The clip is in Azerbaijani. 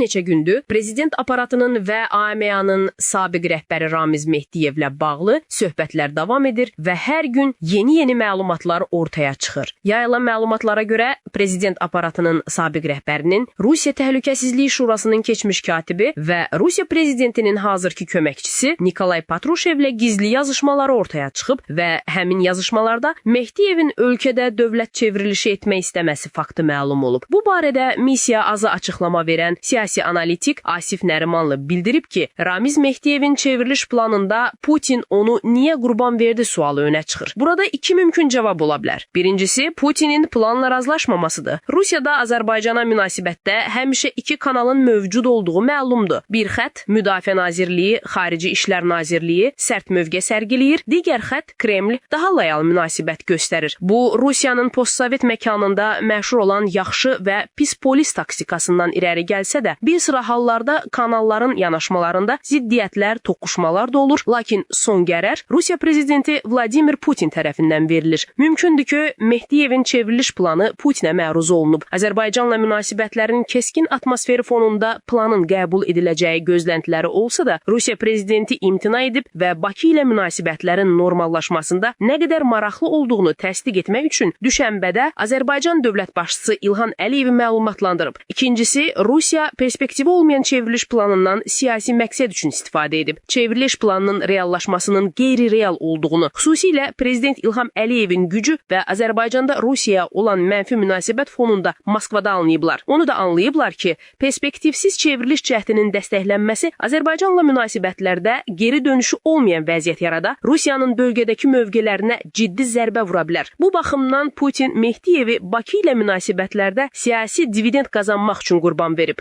neçə gündür prezident aparatının və AMA-nın sabiq rəhbəri Ramiz Mehdiyevlə bağlı söhbətlər davam edir və hər gün yeni məlumatlar ortaya çıxır. Yayılan məlumatlara görə prezident aparatının sabiq rəhbərinin, Rusiya Təhlükəsizlik Şurasının keçmiş katibi və Rusiya prezidentinin hazırki köməkçisi Nikolay Patrushevlə gizli yazışmaları ortaya çıxıb və həmin yazışmalarda Mehdiyevin ölkədə dövlət çevrilişi etmək istəməsi faktı məlum olub. Bu barədə Missiya Azı açıqlama verən siyasi analitik Asif Nərimanlı bildirib ki, Ramiz Mehdiyevin çevriliş planında Putin onu niyə qurban verdi sualı önə çıxır. Burada iki mümkün cavab ola bilər. Birincisi, Putinin planla razılaşmamasıdır. Rusiyada Azərbaycana münasibətdə həmişə iki kanalın mövcud olduğu məlumdur. Bir xətt Müdafiə Nazirliyi, Xarici İşlər Nazirliyi sərt mövqe sərgiləyir, digər xətt Kreml daha lojal münasibət göstərir. Bu, Rusiyanın postsovet məkanında məşhur olan yaxşı və pis polis taktikasından irəli gəlsə də, bir sıra hallarda kanalların yanaşmalarında ziddiyyətlər, toqquşmalar da olur, lakin son qərar Rusiya prezidenti Vladimir Putin tərəfindən verilir. Mümkündür ki, Mehdiyevin çevriliş planı Putinə məruz olunub. Azərbaycanla münasibətlərin keskin atmosferi fonunda planın qəbul ediləcəyi gözləntiləri olsa da, Rusiya prezidenti imtina edib və Bakı ilə münasibətlərin normallaşmasında nə qədər maraqlı olduğunu təsdiq etmək üçün düşənbədə Azərbaycan dövlət başçısı İlham Əliyevi məlumatlandırıb. İkincisi, Rusiya perspektivi olmayan çevriliş planından siyasi məqsəd üçün istifadə edib. Çevriliş planının reallaşmasının qeyri-real olduğunu, xüsusilə prezident İlham Əliyevin gücü və Azərbaycanda Rusiyaya olan mənfi münasibət fonunda Moskvada anlayıblar. Onu da anlayıblar ki, perspektivsiz çevriliş cəhdinin dəstəklənməsi Azərbaycanla münasibətlərdə geri dönüşü olmayan vəziyyət yarada, Rusiyanın bölgədəki mövqelərinə ciddi zərbə vura bilər. Bu baxımdan Putin Mehdiyevi Bakı ilə münasibətlərdə siyasi dividend qazanmaq üçün qurban verib.